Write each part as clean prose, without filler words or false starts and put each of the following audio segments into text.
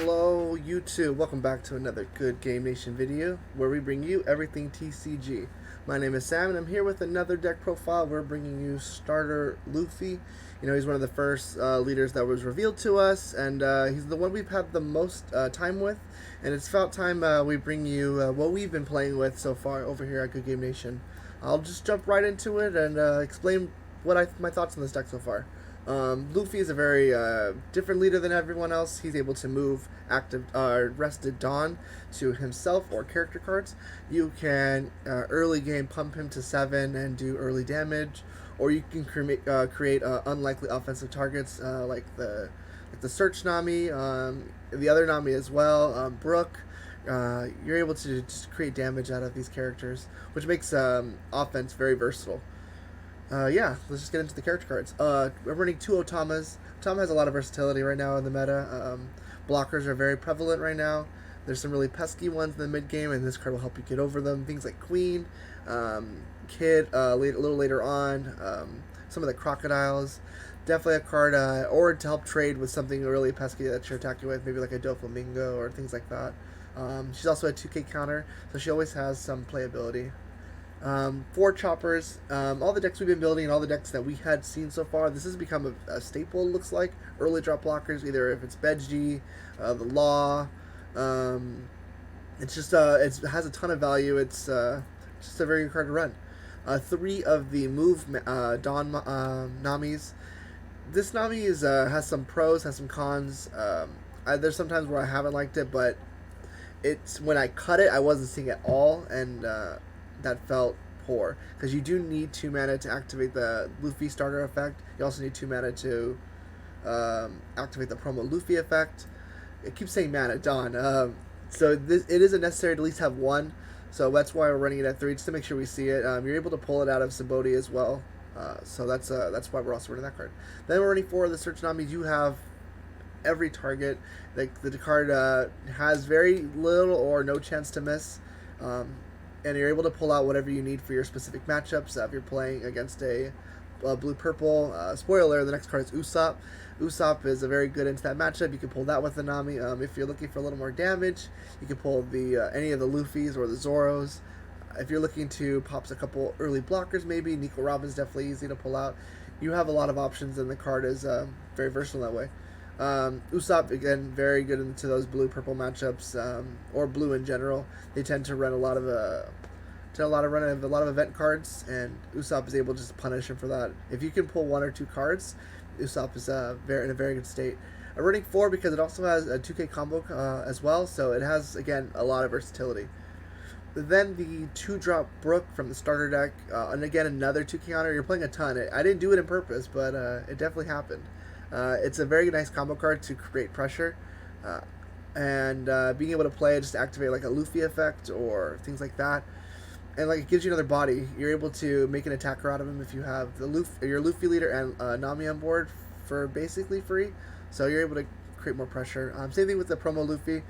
Hello YouTube, welcome back to another Good Game Nation video where we bring you everything TCG. My name is Sam and I'm here with another deck profile. We're bringing you Starter Luffy. You know, he's one of the first leaders that was revealed to us, and he's the one we've had the most time with, and it's about time we bring you what we've been playing with so far over here at Good Game Nation. I'll just jump right into it and explain my thoughts on this deck so far. Luffy is a very different leader than everyone else. He's able to move active rested Dawn to himself or character cards. You can early game pump him to 7 and do early damage, or you can create unlikely offensive targets like the Search Nami, the other Nami as well, Brook. You're able to just create damage out of these characters, which makes offense very versatile. Yeah, let's just get into the character cards. We're running 2 Otamas. Otama has a lot of versatility right now in the meta. Blockers are very prevalent right now. There's some really pesky ones in the mid game, and this card will help you get over them. Things like Queen, Kid, a little later on, some of the Crocodiles. Definitely a card, or to help trade with something really pesky that you're attacking with, maybe like a Doflamingo or things like that. She's also a 2K counter, so she always has some playability. 4 choppers. All the decks we've been building and all the decks that we had seen so far, this has become a staple, it looks like. Early drop blockers, either if it's Bedji, the Law. It's just it has a ton of value. It's just a very good card to run. 3 of the move Dawn Namis. This Nami has some pros, has some cons. There's sometimes where I haven't liked it, but it's when I cut it, I wasn't seeing it at all, and that felt poor, because you do need 2 mana to activate the Luffy starter effect. You also need 2 mana to activate the promo Luffy effect. It keeps saying mana, Dawn. So it isn't necessary to at least have 1, so that's why we're running it at 3, just to make sure we see it. You're able to pull it out of Saboti as well, so that's why we're also running that card. Then we're running 4 of the Search Nami. You have every target. The card has very little or no chance to miss. And you're able to pull out whatever you need for your specific matchups. If you're playing against a blue-purple, spoiler, the next card is Usopp. Usopp is a very good into that matchup. You can pull that with the Nami. If you're looking for a little more damage, you can pull the any of the Luffys or the Zoros. If you're looking to pop a couple early blockers, maybe Nico Robin's definitely easy to pull out. You have a lot of options, and the card is very versatile that way. Usopp, again, very good into those blue-purple matchups, or blue in general. They tend to run a lot of event cards, and Usopp is able to just punish him for that. If you can pull 1 or 2 cards, Usopp is in a very good state. I'm running 4 because it also has a 2K combo as well, so it has, again, a lot of versatility. Then the 2-drop Brook from the starter deck, and again, another 2K counter. You're playing a ton. I didn't do it on purpose, but it definitely happened. It's a very nice combo card to create pressure, and being able to play it just to activate like a Luffy effect or things like that, and like it gives you another body. You're able to make an attacker out of him if you have your Luffy leader and Nami on board for basically free, so you're able to create more pressure. Same thing with the promo Luffy.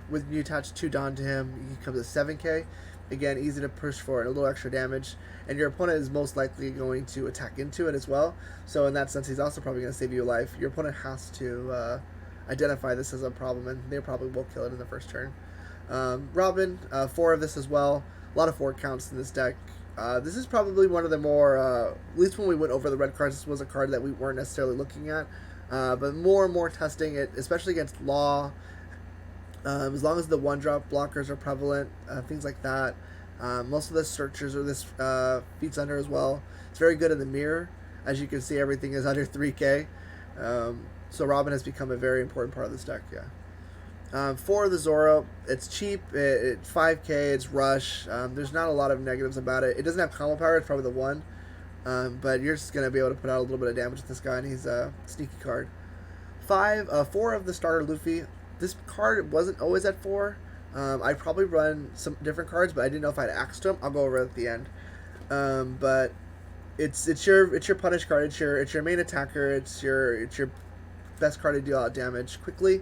When you attach 2 Dawn to him, he comes at 7K. Again, easy to push for and a little extra damage, and your opponent is most likely going to attack into it as well. So in that sense, he's also probably going to save you a life. Your opponent has to identify this as a problem, and they probably will kill it in the first turn. Robin, 4 of this as well. A lot of 4 counts in this deck. This is probably one of the more, at least when we went over the red cards, this was a card that we weren't necessarily looking at. But more and more testing it, especially against Law. As long as the 1-drop blockers are prevalent, things like that. Most of the searchers are this feats under as well. It's very good in the mirror. As you can see, everything is under 3K. So Robin has become a very important part of this deck, yeah. For the Zoro, it's cheap, it's 5K, it's rush. There's not a lot of negatives about it. It doesn't have combo power, it's probably the 1. But you're just going to be able to put out a little bit of damage with this guy, and he's a sneaky card. 4 of the starter Luffy. This card wasn't always at 4. I'd probably run some different cards, but I didn't know if I'd axed them. I'll go over it at the end. But it's your punish card. It's your main attacker. It's your best card to deal out damage quickly.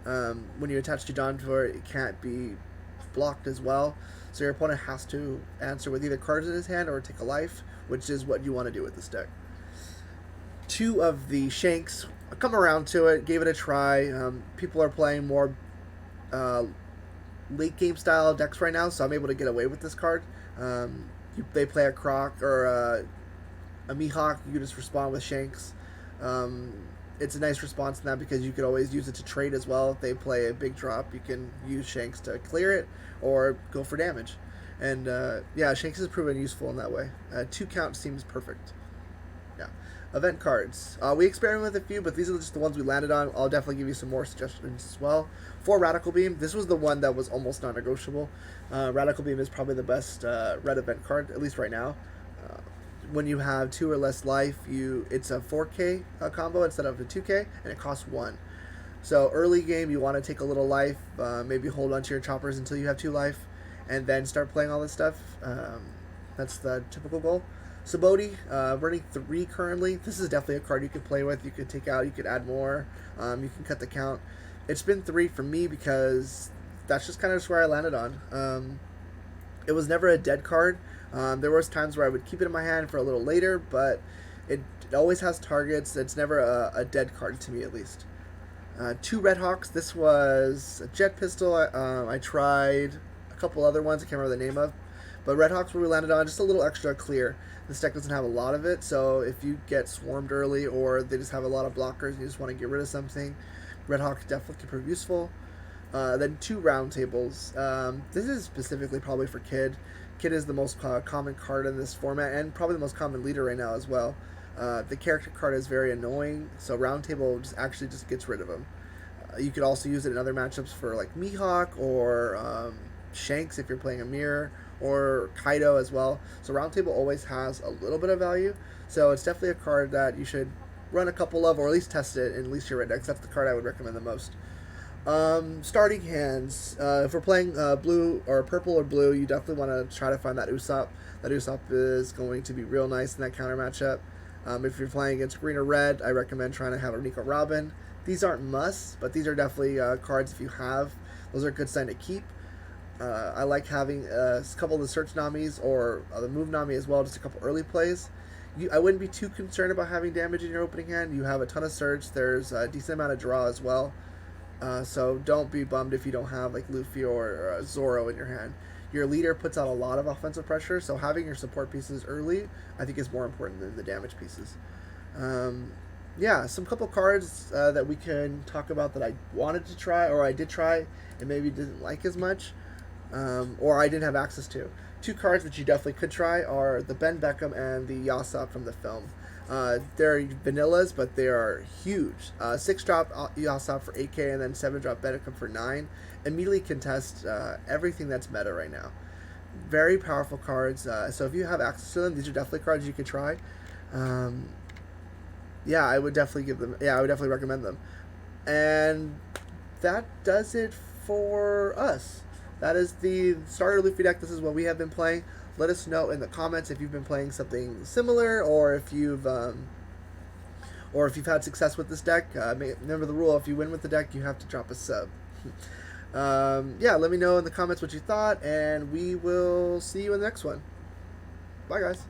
When you attach to Dawn to it can't be blocked as well. So your opponent has to answer with either cards in his hand or take a life, which is what you want to do with this deck. 2 of the Shanks come around to it, gave it a try. People are playing more uh, late game style decks right now, so I'm able to get away with this card. They play a Croc or a Mihawk, you can just respond with Shanks. Um, it's a nice response to that because you could always use it to trade as well. If they play a big drop, you can use Shanks to clear it or go for damage. And yeah, Shanks has proven useful in that way. 2 count seems perfect. Yeah. Event cards. We experimented with a few, but these are just the ones we landed on. I'll definitely give you some more suggestions as well. For Radical Beam, this was the one that was almost non-negotiable. Radical Beam is probably the best red event card, at least right now. Uh, when you have 2 or less life, it's a 4K combo instead of a 2K, and it costs 1. So early game, you want to take a little life, maybe hold on to your choppers until you have 2 life, and then start playing all this stuff. That's the typical goal. Saboti, running 3 currently. This is definitely a card you could play with. You could take out, you could add more, you can cut the count. It's been 3 for me because that's just kind of just where I landed on. It was never a dead card. There was times where I would keep it in my hand for a little later, but it always has targets. It's never a dead card to me, at least. 2 Red Hawks. This was a jet pistol. I tried a couple other ones I can't remember the name of, but Red Hawks where we landed on, just a little extra clear. This deck doesn't have a lot of it, so if you get swarmed early or they just have a lot of blockers and you just want to get rid of something, Red Hawk definitely can prove useful. Then 2 round tables. This is specifically probably for Kid. Kid is the most common card in this format and probably the most common leader right now as well. The character card is very annoying, so round table actually just gets rid of him. You could also use it in other matchups for like Mihawk or Shanks if you're playing a mirror, or Kaido as well. So Roundtable always has a little bit of value. So it's definitely a card that you should run a couple of, or at least test it in at least your red decks. That's the card I would recommend the most. Starting hands. If we're playing blue or purple or blue, you definitely want to try to find that Usopp. That Usopp is going to be real nice in that counter matchup. If you're playing against green or red, I recommend trying to have a Nico Robin. These aren't musts, but these are definitely cards if you have. Those are a good sign to keep. I like having a couple of the search Namis or the move Nami as well, just a couple early plays. I wouldn't be too concerned about having damage in your opening hand. You have a ton of search. There's a decent amount of draw as well. So don't be bummed if you don't have like Luffy or Zoro in your hand. Your leader puts out a lot of offensive pressure, so having your support pieces early, I think, is more important than the damage pieces. Yeah, some couple cards that we can talk about that I wanted to try, or I did try, and maybe didn't like as much. Or I didn't have access to. 2 cards that you definitely could try are the Ben Beckham and the Yasop from the film. They're vanillas, but they are huge. 6-drop Yasop for 8K and then 7-drop Beckham for 9. Immediately contest everything that's meta right now. Very powerful cards. So if you have access to them, these are definitely cards you could try. Yeah, I would definitely give them. Yeah, I would definitely recommend them. And that does it for us. That is the Starter Luffy deck. This is what we have been playing. Let us know in the comments if you've been playing something similar, or if you've had success with this deck. Remember the rule: if you win with the deck, you have to drop a sub. Yeah, let me know in the comments what you thought, and we will see you in the next one. Bye, guys.